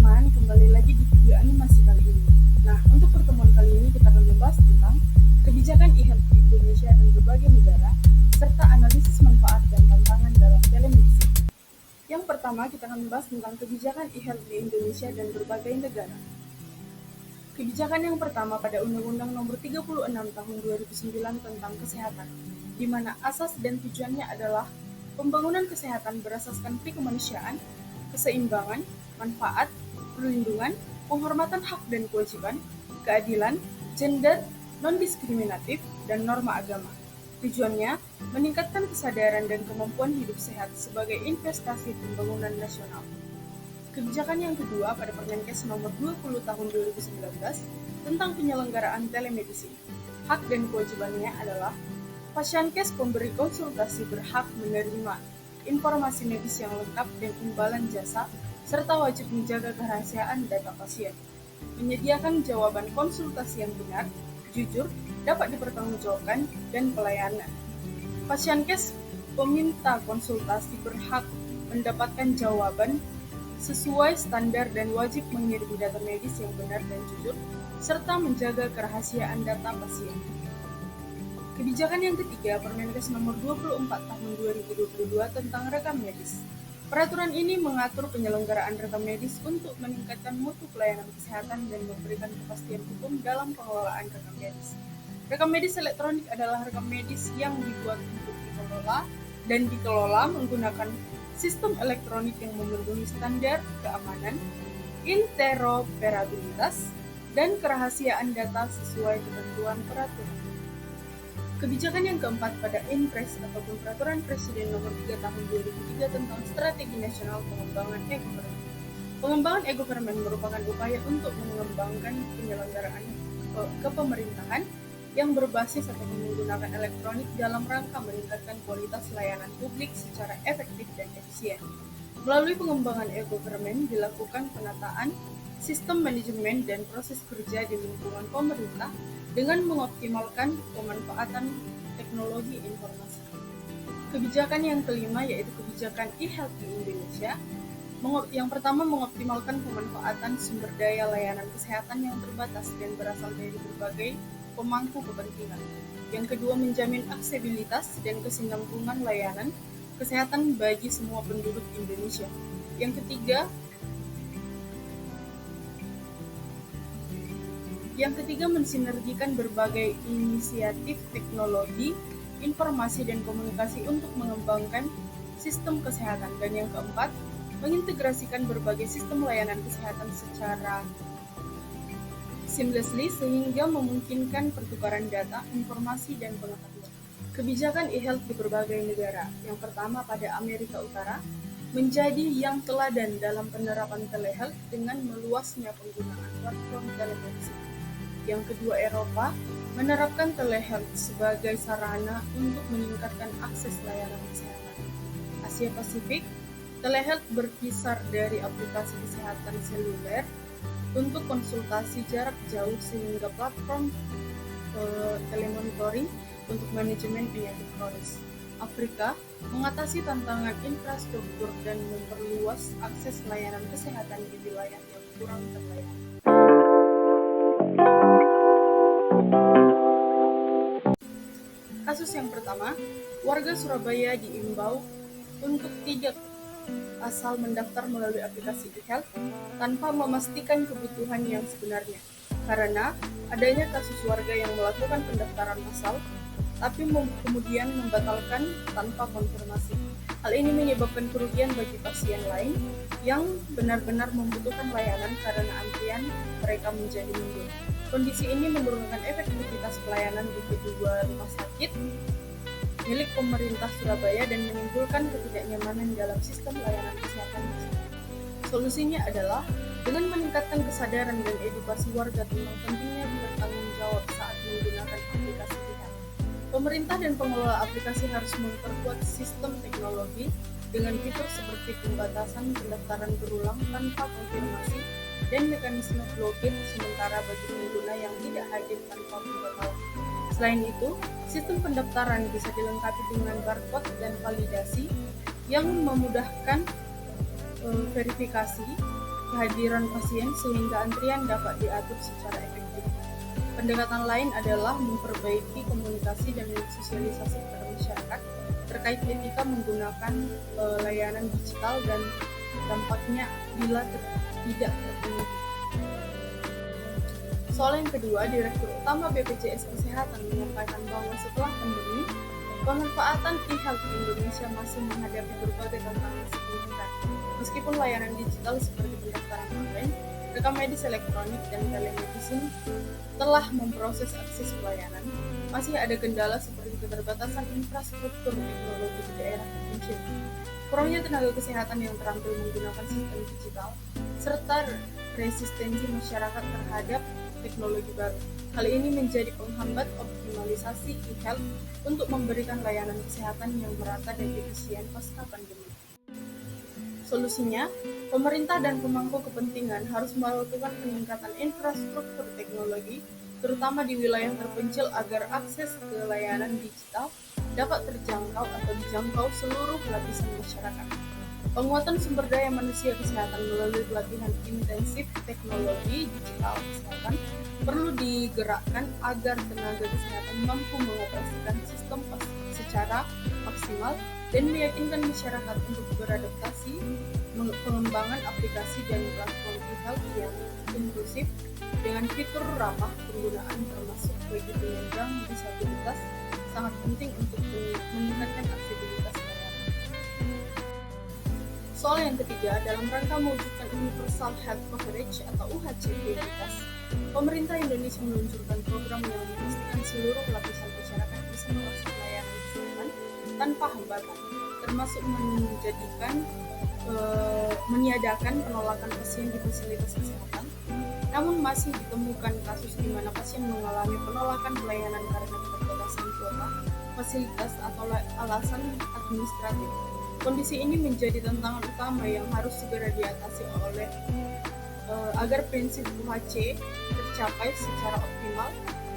teman-teman, kembali lagi di video animasi kali ini. Nah, untuk pertemuan kali ini kita akan membahas tentang kebijakan e-health di Indonesia dan berbagai negara, serta analisis manfaat dan tantangan dalam telemedicine. Yang pertama, kita akan membahas tentang kebijakan e-health di Indonesia dan berbagai negara. Kebijakan yang pertama pada Undang-Undang Nomor 36 Tahun 2009 tentang Kesehatan, di mana asas dan tujuannya adalah pembangunan kesehatan berasaskan kemanusiaan, keseimbangan, manfaat, perlindungan, penghormatan hak dan kewajiban, keadilan, gender, non-diskriminatif, dan norma agama. Tujuannya, meningkatkan kesadaran dan kemampuan hidup sehat sebagai investasi pembangunan nasional. Kebijakan yang kedua pada Permenkes Nomor 20 Tahun 2019 tentang penyelenggaraan telemedicine. Hak dan kewajibannya adalah Pasienkes pemberi konsultasi berhak menerima informasi medis yang lengkap dan imbalan jasa, serta wajib menjaga kerahasiaan data pasien. Menyediakan jawaban konsultasi yang benar, jujur, dapat dipertanggungjawabkan, dan pelayanan. Pasienkes peminta konsultasi berhak mendapatkan jawaban sesuai standar dan wajib mengirim data medis yang benar dan jujur, serta menjaga kerahasiaan data pasien. Kebijakan yang ketiga, Permenkes Nomor 24 Tahun 2022 tentang rekam medis. Peraturan ini mengatur penyelenggaraan rekam medis untuk meningkatkan mutu pelayanan kesehatan dan memberikan kepastian hukum dalam pengelolaan rekam medis. Rekam medis elektronik adalah rekam medis yang dibuat untuk dikelola menggunakan sistem elektronik yang memenuhi standar keamanan, interoperabilitas, dan kerahasiaan data sesuai ketentuan peraturan. Kebijakan yang keempat pada Inpres ataupun Peraturan Presiden Nomor 3 Tahun 2003 tentang Strategi Nasional Pengembangan E-Government. Pengembangan e-government merupakan upaya untuk mengembangkan penyelenggaraan kepemerintahan yang berbasis atau menggunakan elektronik dalam rangka meningkatkan kualitas layanan publik secara efektif dan efisien. Melalui pengembangan e-government dilakukan penataan sistem manajemen dan proses kerja di lingkungan pemerintah dengan mengoptimalkan pemanfaatan teknologi informasi. Kebijakan yang kelima yaitu kebijakan e-health di Indonesia. Yang pertama, mengoptimalkan pemanfaatan sumber daya layanan kesehatan yang terbatas dan berasal dari berbagai pemangku kepentingan. Yang kedua, menjamin aksesibilitas dan kesinambungan layanan kesehatan bagi semua penduduk Indonesia. Yang ketiga, mensinergikan berbagai inisiatif teknologi, informasi, dan komunikasi untuk mengembangkan sistem kesehatan. Dan yang keempat, mengintegrasikan berbagai sistem layanan kesehatan secara seamlessly sehingga memungkinkan pertukaran data, informasi, dan pengetahuan. Kebijakan e-health di berbagai negara. Yang pertama, pada Amerika Utara, menjadi yang teladan dalam penerapan telehealth dengan meluasnya penggunaan platform telemedicine. Yang kedua, Eropa menerapkan telehealth sebagai sarana untuk meningkatkan akses layanan kesehatan. Asia Pasifik, telehealth berkisar dari aplikasi kesehatan seluler untuk konsultasi jarak jauh sehingga platform telemonitoring untuk manajemen penyakit kronis. Afrika mengatasi tantangan infrastruktur dan memperluas akses layanan kesehatan di wilayah yang kurang terlayani. Kasus yang pertama, warga Surabaya diimbau untuk tidak asal mendaftar melalui aplikasi e-health tanpa memastikan kebutuhan yang sebenarnya, karena adanya kasus warga yang melakukan pendaftaran massal tapi kemudian membatalkan tanpa konfirmasi. Hal ini menyebabkan kerugian bagi pasien lain yang benar-benar membutuhkan layanan karena antrian mereka menjadi mundur. Kondisi ini menurunkan efektivitas pelayanan di kedua rumah sakit milik pemerintah Surabaya dan menimbulkan ketidaknyamanan dalam sistem layanan kesehatan masyarakat. Solusinya adalah dengan meningkatkan kesadaran dan edukasi warga tentang pentingnya bertanggung jawab saat menggunakan aplikasi e-health. Pemerintah dan pengelola aplikasi harus memperkuat sistem teknologi dengan fitur seperti pembatasan pendaftaran berulang tanpa konfirmasi dan mekanisme blokir sementara bagi pengguna yang tidak hadir tanpa pembatalan. Selain itu, sistem pendaftaran bisa dilengkapi dengan barcode dan validasi yang memudahkan verifikasi kehadiran pasien sehingga antrian dapat diatur secara efektif. Pendekatan lain adalah memperbaiki komunikasi dan sosialisasi kepada masyarakat terkait etika menggunakan layanan digital dan dampaknya bila tidak terpenuhi. Soal yang kedua, Direktur Utama BPJS Kesehatan menyampaikan bahwa setelah pandemi, pemanfaatan e-health di Indonesia masih menghadapi berbagai tantangan signifikan. Meskipun layanan digital seperti pendaftaran online, rekam medis elektronik, dan telemedicine telah memproses akses pelayanan, masih ada kendala seperti keterbatasan infrastruktur teknologi di daerah terpencil, kurangnya tenaga kesehatan yang terampil menggunakan sistem digital, serta resistensi masyarakat terhadap teknologi baru. Hal ini menjadi penghambat optimalisasi e-health untuk memberikan layanan kesehatan yang merata dan efisien pasca pandemi. Solusinya, pemerintah dan pemangku kepentingan harus melakukan peningkatan infrastruktur teknologi, terutama di wilayah terpencil agar akses ke layanan digital dapat terjangkau atau dijangkau seluruh lapisan masyarakat. Penguatan sumber daya manusia kesehatan melalui pelatihan intensif teknologi digital kesehatan perlu digerakkan agar tenaga kesehatan mampu mengoperasikan sistem secara maksimal dan meyakinkan masyarakat untuk beradaptasi, pengembangan aplikasi dan platform e-health yang inklusif dengan fitur ramah penggunaan termasuk bagi penyandang disabilitas sangat penting untuk meningkatkan aksesibilitas layanan. Soal yang ketiga, dalam rangka mewujudkan Universal Health Coverage atau UHC prioritas, pemerintah Indonesia meluncurkan program yang memastikan seluruh lapisan masyarakat bisa mengakses layanan kesehatan tanpa hambatan, termasuk meniadakan penolakan pasien di fasilitas kesehatan. Namun masih ditemukan kasus di mana pasien mengalami penolakan pelayanan karena keterbatasan kuota, fasilitas, atau alasan administratif. Kondisi ini menjadi tantangan utama yang harus segera diatasi agar prinsip UHC tercapai secara optimal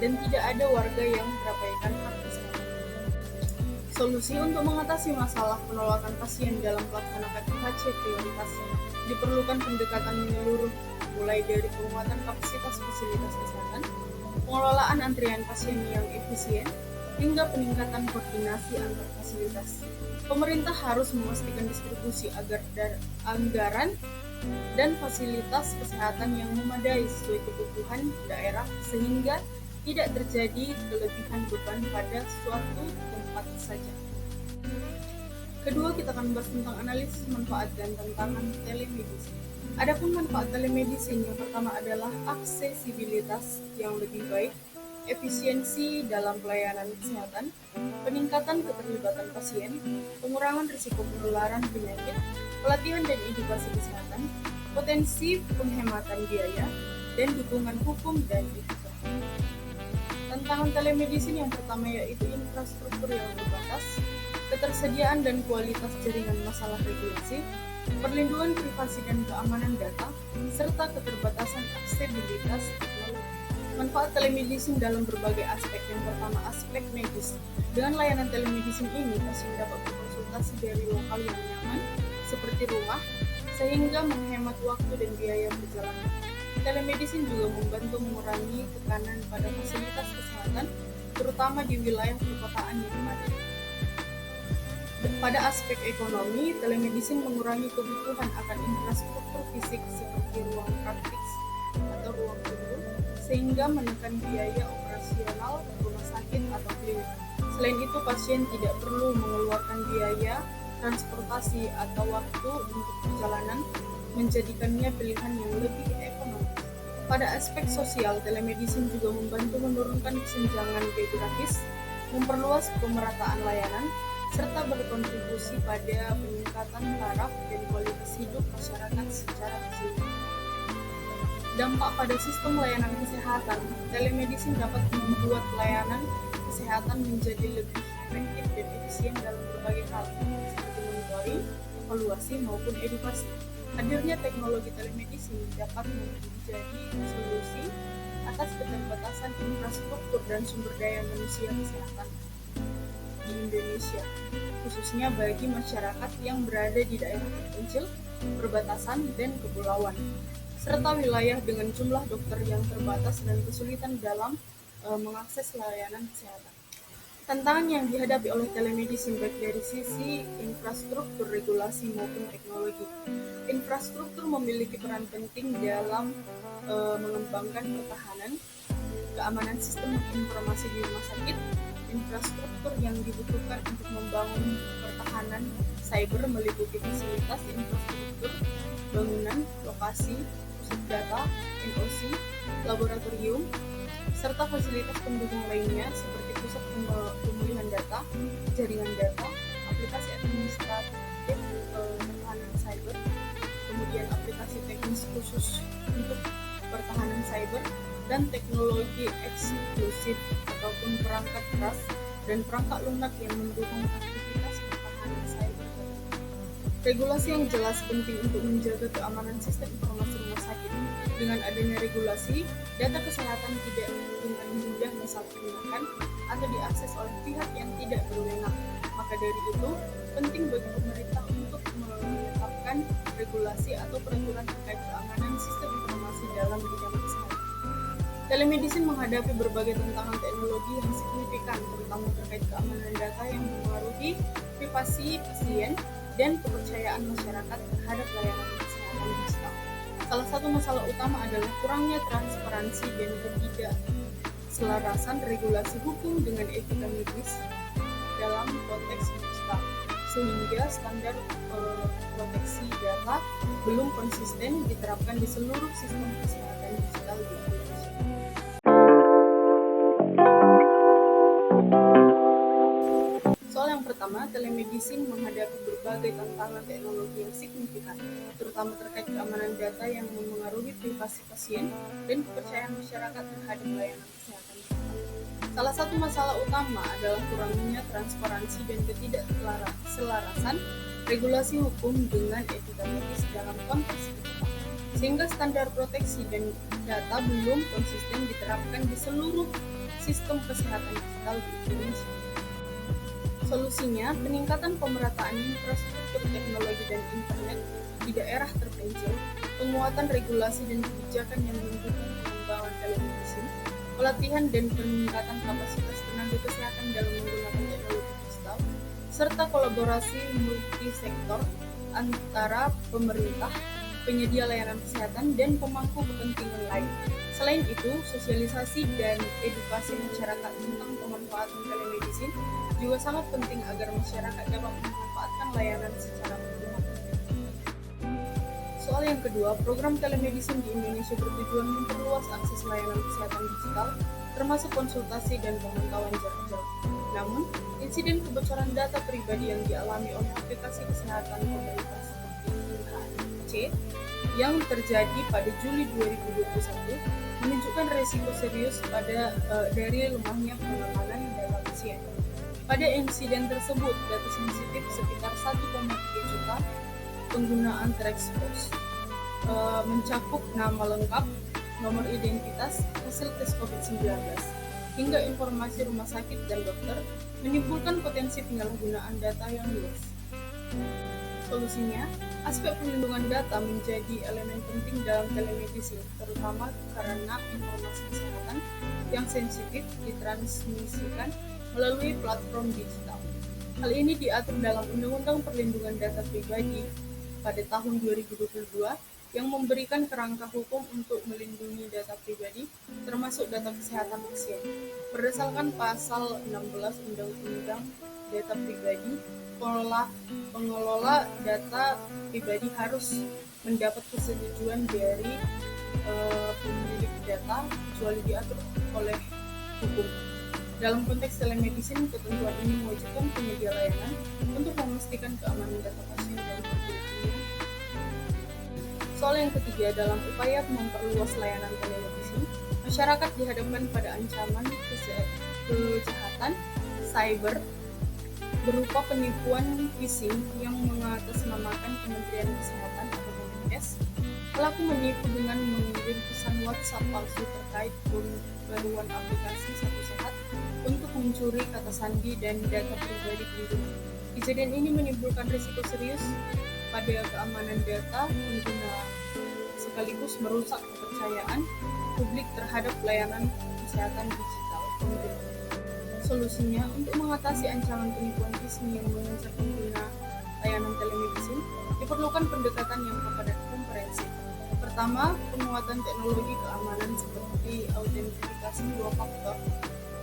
dan tidak ada warga yang terabaikan hak kesehatan. Solusi untuk mengatasi masalah penolakan pasien dalam melaksanakan UHC prioritas diperlukan pendekatan menyeluruh, mulai dari penguatan kapasitas fasilitas kesehatan, pengelolaan antrian pasien yang efisien, hingga peningkatan koordinasi antar fasilitas. Pemerintah harus memastikan distribusi anggaran dan fasilitas kesehatan yang memadai sesuai kebutuhan daerah sehingga tidak terjadi kelebihan beban pada suatu tempat saja. Kedua, kita akan membahas tentang analisis manfaat dan tantangan telemedicine. Adapun manfaat telemedicine, yang pertama adalah aksesibilitas yang lebih baik, efisiensi dalam pelayanan kesehatan, peningkatan keterlibatan pasien, pengurangan risiko penularan penyakit, pelatihan dan edukasi kesehatan, potensi penghematan biaya, dan dukungan hukum dan etika. Tantangan telemedicine yang pertama yaitu infrastruktur yang terbatas, ketersediaan dan kualitas jaringan masalah regulasi, perlindungan privasi dan keamanan data, serta keterbatasan aksesibilitas teknologi. Manfaat telemedicine dalam berbagai aspek. Yang pertama, aspek medis. Dengan layanan telemedicine ini, pasien dapat berkonsultasi dari lokal yang nyaman, seperti rumah, sehingga menghemat waktu dan biaya perjalanan. Telemedicine juga membantu mengurangi tekanan pada fasilitas kesehatan, terutama di wilayah perkotaan yang padat. Pada aspek ekonomi, telemedicine mengurangi kebutuhan akan infrastruktur fisik seperti ruang praktik atau ruang tunggu, sehingga menekan biaya operasional rumah sakit atau klinik. Selain itu, pasien tidak perlu mengeluarkan biaya transportasi atau waktu untuk perjalanan, menjadikannya pilihan yang lebih ekonomis. Pada aspek sosial, telemedicine juga membantu menurunkan kesenjangan geografis, memperluas pemerataan layanan, serta berkontribusi pada peningkatan taraf dan kualitas hidup masyarakat secara keseluruhan. Dampak pada sistem layanan kesehatan, telemedicine dapat membuat layanan kesehatan menjadi lebih efektif dan efisien dalam berbagai hal, seperti monitoring, evaluasi, maupun edukasi. Hadirnya teknologi telemedicine dapat menjadi solusi atas keterbatasan infrastruktur dan sumber daya manusia kesehatan di Indonesia, khususnya bagi masyarakat yang berada di daerah terpencil, perbatasan, dan kepulauan. serta wilayah dengan jumlah dokter yang terbatas dan kesulitan dalam mengakses layanan kesehatan. Tantangan yang dihadapi oleh telemedicine baik dari sisi infrastruktur, regulasi maupun teknologi. Infrastruktur memiliki peran penting dalam mengembangkan pertahanan, keamanan sistem informasi di rumah sakit. Infrastruktur yang dibutuhkan untuk membangun pertahanan cyber meliputi fasilitas infrastruktur, bangunan, lokasi, pusat data, NOC, laboratorium, serta fasilitas pendukung lainnya seperti pusat pemulihan data, jaringan data, aplikasi administratif pertahanan cyber, kemudian aplikasi teknis khusus untuk pertahanan cyber, dan teknologi eksklusif ataupun perangkat keras dan perangkat lunak yang mendukung aktivitas pertahanan cyber. Regulasi yang jelas penting untuk menjaga keamanan sistem informasi rumah sakit. Dengan adanya regulasi, data kesehatan tidak dengan mudah disalahgunakan atau diakses oleh pihak yang tidak berwenang. Maka dari itu, penting bagi pemerintah untuk menetapkan regulasi atau peraturan terkait keamanan sistem informasi dalam bidang kesehatan. Telemedicine menghadapi berbagai tantangan teknologi yang signifikan, terutama terkait keamanan data yang mempengaruhi privasi pasien dan kepercayaan masyarakat terhadap layanan kesehatan digital. Salah satu masalah utama adalah kurangnya transparansi dan ketidakselarasan regulasi hukum dengan etika medis dalam konteks digital, sehingga standar proteksi data belum konsisten diterapkan di seluruh sistem kesehatan digital di Indonesia. Soal yang pertama, telemedicine menghadapi berbagai tantangan teknologi yang signifikan, terutama terkait keamanan data yang memengaruhi privasi pasien dan kepercayaan masyarakat terhadap layanan kesehatan digital. Salah satu masalah utama adalah kurangnya transparansi dan ketidakselarasan regulasi hukum dengan etika medis dalam konteks digital, sehingga standar proteksi dan data belum konsisten diterapkan di seluruh sistem kesehatan digital di Indonesia. Solusinya, peningkatan pemerataan infrastruktur teknologi dan internet di daerah terpencil, penguatan regulasi dan kebijakan yang mendukung pengembangan telemedicine, pelatihan dan peningkatan kapasitas tenaga kesehatan dalam menggunakan teknologi digital, serta kolaborasi multisektor antara pemerintah, penyedia layanan kesehatan, dan pemangku kepentingan lain. Selain itu, sosialisasi dan edukasi masyarakat tentang pemanfaatan telemedicine juga sangat penting agar masyarakat dapat memanfaatkan layanan secara optimal. Soal yang kedua, program telemedicine di Indonesia bertujuan memperluas akses layanan kesehatan digital, termasuk konsultasi dan pemantauan jarak jauh. Namun, insiden kebocoran data pribadi yang dialami oleh aplikasi kesehatan pemerintah seperti IHC yang terjadi pada Juli 2021 menunjukkan risiko serius dari lemahnya pengamanan data pasien. Pada insiden tersebut, data sensitif sekitar 1,3 juta penggunaan terekspos, mencakup nama lengkap, nomor identitas, hasil tes COVID-19, hingga informasi rumah sakit dan dokter, menimbulkan potensi penyalahgunaan data yang luas. Solusinya, aspek perlindungan data menjadi elemen penting dalam telemedicine, terutama karena informasi kesehatan yang sensitif ditransmisikan melalui platform digital. Hal ini diatur dalam Undang-Undang Perlindungan Data Pribadi pada tahun 2022 yang memberikan kerangka hukum untuk melindungi data pribadi, termasuk data kesehatan pasien. Berdasarkan pasal 16 Undang-Undang Data Pribadi, pengelola data pribadi harus mendapat persetujuan dari pemilik data kecuali diatur oleh hukum. Dalam konteks telemedicine, ketentuan ini mewajibkan penyedia layanan untuk memastikan keamanan data pasien dan penggunaannya. Soal yang ketiga, dalam upaya memperluas layanan telemedicine, masyarakat dihadapkan pada ancaman kejahatan cyber berupa penipuan phishing yang mengatasnamakan Kementerian Kesehatan atau Kemenkes. Pelaku menipu dengan mengirim pesan WhatsApp palsu terkait pembaruan aplikasi Satu Sehat untuk mencuri kata sandi dan data pribadi pengguna. Kejadian ini menimbulkan risiko serius pada keamanan data pengguna sekaligus merusak kepercayaan publik terhadap layanan kesehatan digital pemerintah. Solusinya, untuk mengatasi ancaman penipuan phishing yang mengincar pengguna layanan telemedicine, diperlukan pendekatan yang komprehensif. Pertama, penguatan teknologi keamanan seperti autentikasi dua faktor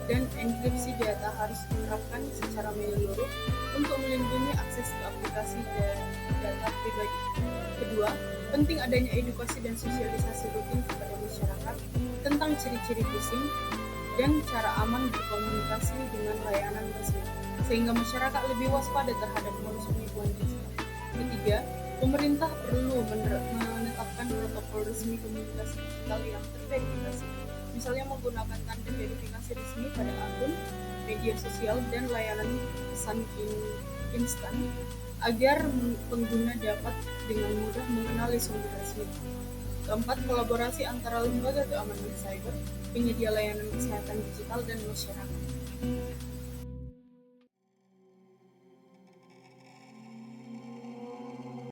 dan enkripsi data harus diterapkan secara menyeluruh untuk melindungi akses ke aplikasi dan data pribadi. Kedua, penting adanya edukasi dan sosialisasi rutin kepada masyarakat tentang ciri-ciri phishing dan cara aman berkomunikasi dengan layanan resmi, sehingga masyarakat lebih waspada terhadap modus penipuan digital. Ketiga, pemerintah perlu menetapkan protokol resmi komunikasi digital yang terverifikasi, misalnya menggunakan tanda verifikasi resmi pada akun, media sosial, dan layanan pesan instan, agar pengguna dapat dengan mudah mengenali sumber resmi. Keempat, kolaborasi antara lembaga keamanan cyber, penyedia layanan kesehatan digital, dan masyarakat.